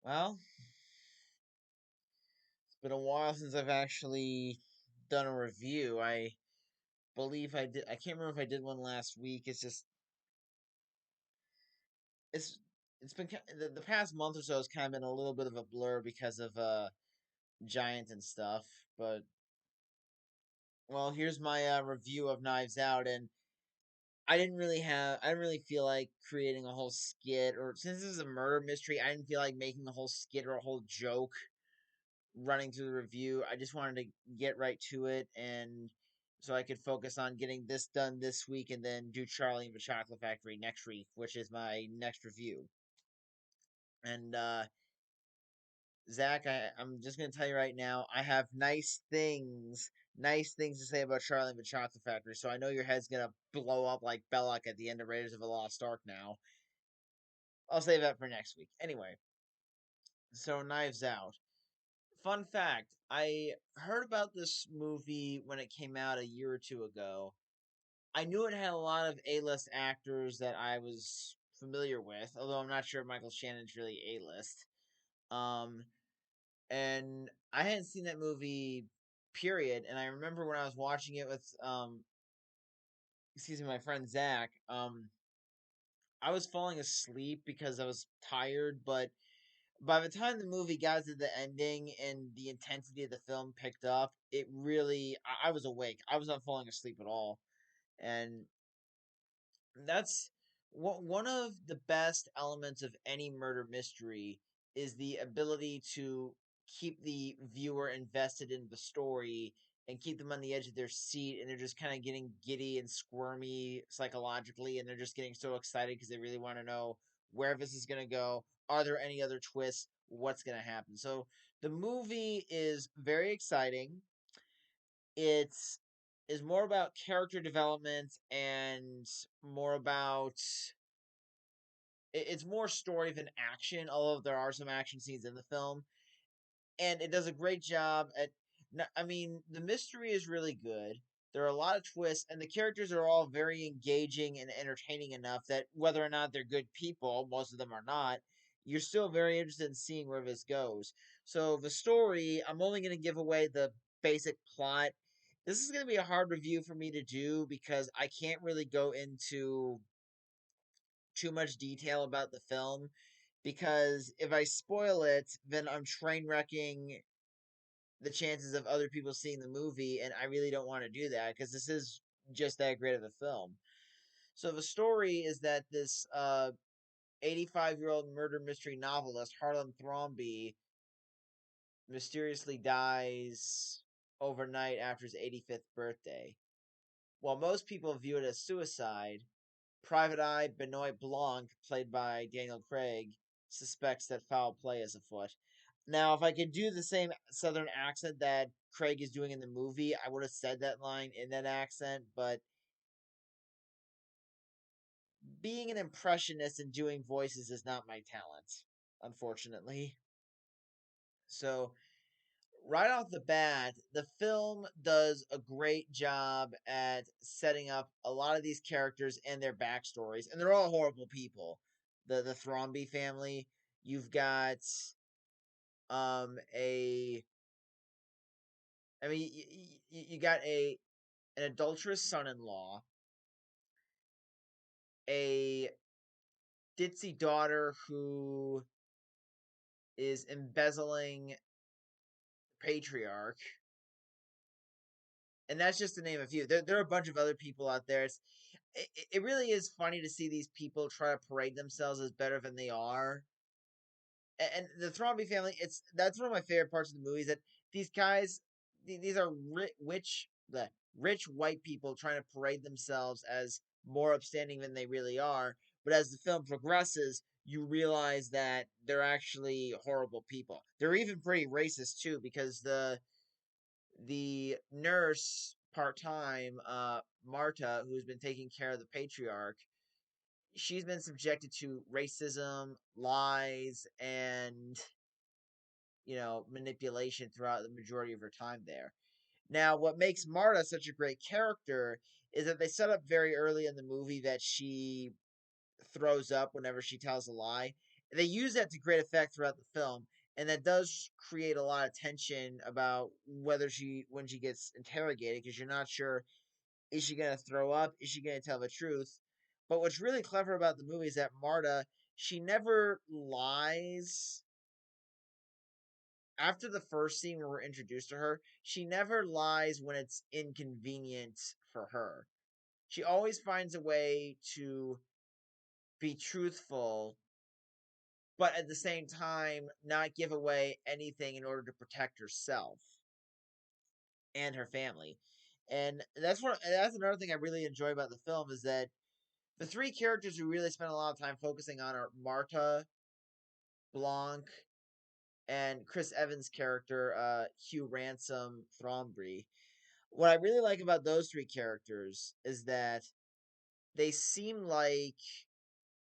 Well, it's been a while since I've actually done a review. I believe I did. I can't remember if I did one last week. It's it's been the past month or so has kind of been a little bit of a blur because of Giant and stuff. But well, here's my review of Knives Out, and I didn't really feel like creating a whole skit, or since this is a murder mystery, I didn't feel like making a whole skit or a whole joke running through the review. I just wanted to get right to it, and so I could focus on getting this done this week and then do Charlie and the Chocolate Factory next week, which is my next review. And Zach, I'm just gonna tell you right now, I have nice things to say about Charlie and the Chocolate Factory. So I know your head's gonna blow up like Belloc at the end of Raiders of the Lost Ark. Now I'll save that for next week. Anyway, so Knives Out. Fun fact: I heard about this movie when it came out a year or two ago. I knew it had a lot of A-list actors that I was familiar with, although I'm not sure if Michael Shannon's really A-list. Um, and I hadn't seen that movie, period. And I remember when I was watching it with, excuse me, my friend Zach. I was falling asleep because I was tired, but by the time the movie got to the ending and the intensity of the film picked up, it really, I was awake. I was not falling asleep at all. And that's one of the best elements of any murder mystery is the ability to keep the viewer invested in the story and keep them on the edge of their seat, and they're just kind of getting giddy and squirmy psychologically, and they're just getting so excited because they really want to know where this is going to go. Are there any other twists? What's going to happen? So the movie is very exciting. It's is more about character development and more about it's more story than action, although there are some action scenes in the film, and it does a great job at. I mean, the mystery is really good. There are a lot of twists, and the characters are all very engaging and entertaining enough that whether or not they're good people, most of them are not, you're still very interested in seeing where this goes. So the story, I'm only going to give away the basic plot. This is going to be a hard review for me to do because I can't really go into too much detail about the film, because if I spoil it, then I'm train wrecking the chances of other people seeing the movie, and I really don't want to do that because this is just that great of a film. So the story is that this 85-year-old murder mystery novelist, Harlan Thrombey, mysteriously dies overnight after his 85th birthday. While most people view it as suicide, Private Eye Benoit Blanc, played by Daniel Craig, suspects that foul play is afoot. Now, if I could do the same southern accent that Craig is doing in the movie, I would have said that line in that accent, but being an impressionist and doing voices is not my talent, unfortunately. So, right off the bat, the film does a great job at setting up a lot of these characters and their backstories, and they're all horrible people. The Thrombey family, you've got a, I mean, you got an adulterous son-in-law, a ditzy daughter who is embezzling patriarch, and that's just to name a few. There are a bunch of other people out there. It really is funny to see these people try to parade themselves as better than they are. And the Thrombey family, that's one of my favorite parts of the movie is that these guys, these are rich white people trying to parade themselves as more upstanding than they really are. But as the film progresses, you realize that they're actually horrible people. They're even pretty racist too, because the nurse part time, Marta, who's been taking care of the patriarch, she's been subjected to racism, lies, and manipulation throughout the majority of her time there. Now, what makes Marta such a great character is that they set up very early in the movie that she throws up whenever she tells a lie, They use that to great effect throughout the film, and that does create a lot of tension about whether she when she gets interrogated, because you're not sure, is she gonna throw up, is she gonna tell the truth. But what's really clever about the movie is that Marta, she never lies. After the first scene where we're introduced to her, she never lies when it's inconvenient for her. She always finds a way to be truthful, but at the same time not give away anything in order to protect herself and her family. And that's another thing I really enjoy about the film is that the three characters we really spend a lot of time focusing on are Marta, Blanc, and Chris Evans' character, Hugh Ransom Thrombey. What I really like about those three characters is that they seem like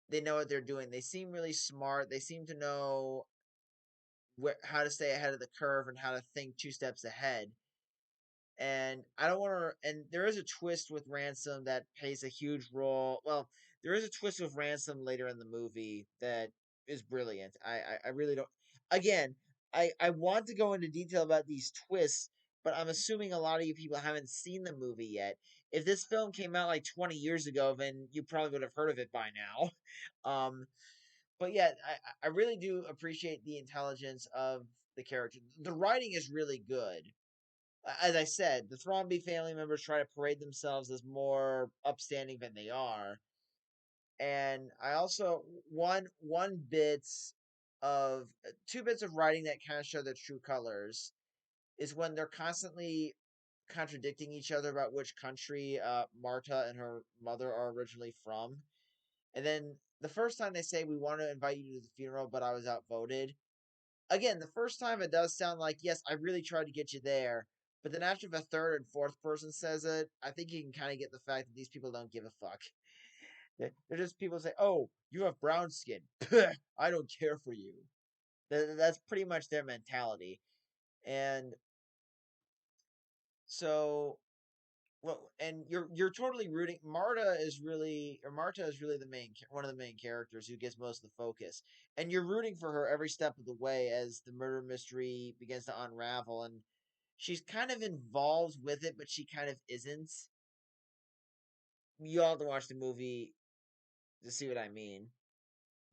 they know what they're doing. They seem really smart. They seem to know how to stay ahead of the curve and how to think two steps ahead. And I don't want to. And there is a twist with Ransom that plays a huge role. Well, there is a twist with Ransom later in the movie that is brilliant. I really don't. Again, I want to go into detail about these twists, but I'm assuming a lot of you people haven't seen the movie yet. If this film came out like 20 years ago, then you probably would have heard of it by now. Um, but yeah, I really do appreciate the intelligence of the character. The writing is really good. As I said, the Thrombey family members try to parade themselves as more upstanding than they are. And I also one bit of two bits of writing that kind of show their true colors is when they're constantly contradicting each other about which country Marta and her mother are originally from. And then the first time they say, we want to invite you to the funeral, but I was outvoted. Again, the first time it does sound like, yes, I really tried to get you there. But then after the third and fourth person says it, I think you can kind of get the fact that these people don't give a fuck. They're just people say, oh, you have brown skin. I don't care for you. That's pretty much their mentality. And so, well, and you're totally rooting. Marta is really the main one of the main characters who gets most of the focus, and you're rooting for her every step of the way as the murder mystery begins to unravel, and she's kind of involved with it, but she kind of isn't. You all have to watch the movie to see what I mean,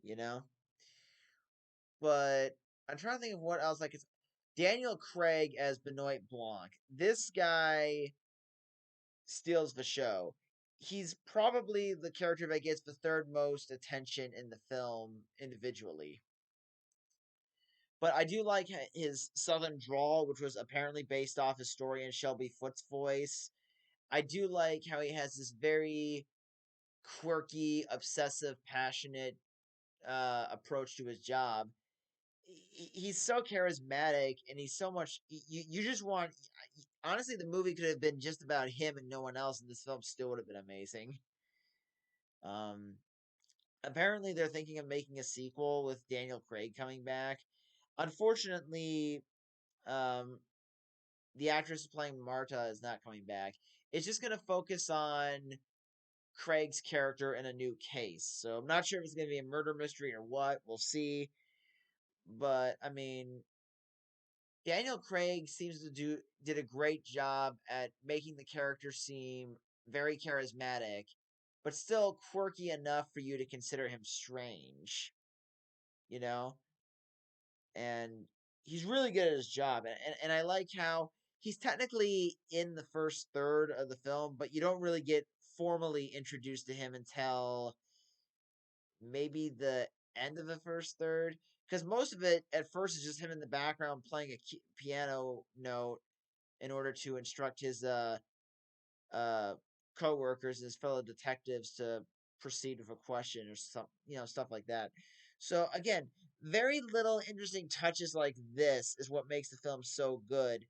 you know. But I'm trying to think of what else. Like it's Daniel Craig as Benoit Blanc. This guy steals the show. He's probably the character that gets the third most attention in the film individually. But I do like his southern drawl, which was apparently based off historian Shelby Foote's voice. I do like how he has this very quirky, obsessive, passionate approach to his job. He's so charismatic, and he's so much. You just want. Honestly, the movie could have been just about him and no one else, and this film still would have been amazing. Um, Apparently, they're thinking of making a sequel with Daniel Craig coming back. Unfortunately, um, the actress playing Marta is not coming back. It's just going to focus on Craig's character in a new case. So I'm not sure if it's going to be a murder mystery or what. We'll see. But I mean, Daniel Craig seems to do did a great job at making the character seem very charismatic, but still quirky enough for you to consider him strange. You know, and he's really good at his job. And I like how he's technically in the first third of the film, but you don't really get formally introduced to him until maybe the end of the first third. Because most of it at first is just him in the background playing a piano note in order to instruct his uh co-workers and his fellow detectives to proceed with a question or some stuff like that. So again, very little interesting touches like this is what makes the film so good.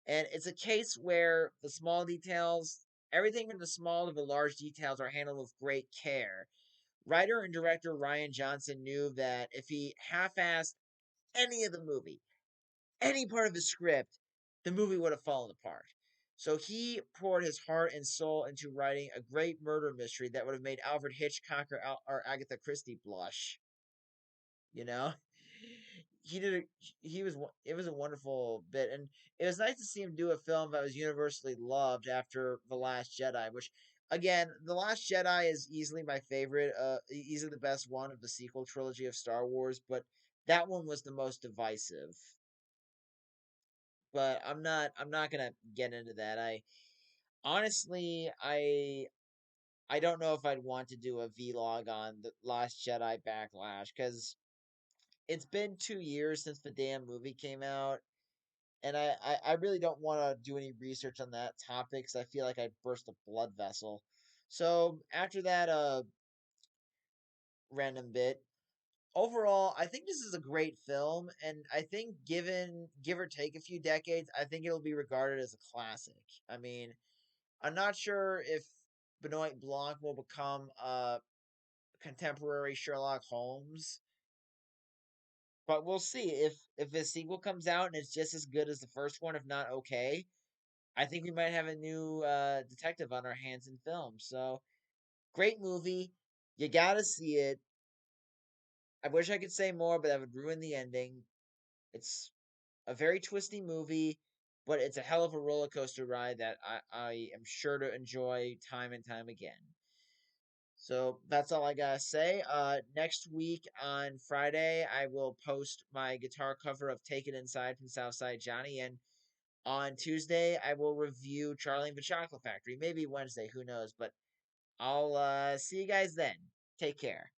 And it's a case where the small details, everything from the small to the large details are handled with great care. Writer and director Rian Johnson knew that if he half-assed any of the movie, any part of the script, the movie would have fallen apart. So he poured his heart and soul into writing a great murder mystery that would have made Alfred Hitchcock or Agatha Christie blush. You know, he did. He was. It was a wonderful bit, and it was nice to see him do a film that was universally loved after The Last Jedi. Which, again, The Last Jedi is easily my favorite. Easily the best one of the sequel trilogy of Star Wars, but that one was the most divisive. But I'm not. I'm not gonna get into that. I honestly, I don't know if I'd want to do a vlog on the Last Jedi Backlash because it's been 2 years since the damn movie came out, and I really don't want to do any research on that topic because I feel like I burst a blood vessel. So after that random bit, overall, I think this is a great film, and I think given give or take a few decades, I think it'll be regarded as a classic. I mean, I'm not sure if Benoit Blanc will become a contemporary Sherlock Holmes, but we'll see if the sequel comes out and it's just as good as the first one, if not okay. I think we might have a new detective on our hands in film. So great movie, you gotta see it. I wish I could say more, but that would ruin the ending. It's a very twisty movie, but it's a hell of a roller coaster ride that I am sure to enjoy time and time again. So that's all I gotta say. Next week on Friday, I will post my guitar cover of "Take It Inside" from Southside Johnny, and on Tuesday I will review Charlie and the Chocolate Factory. Maybe Wednesday, who knows? But I'll see you guys then. Take care.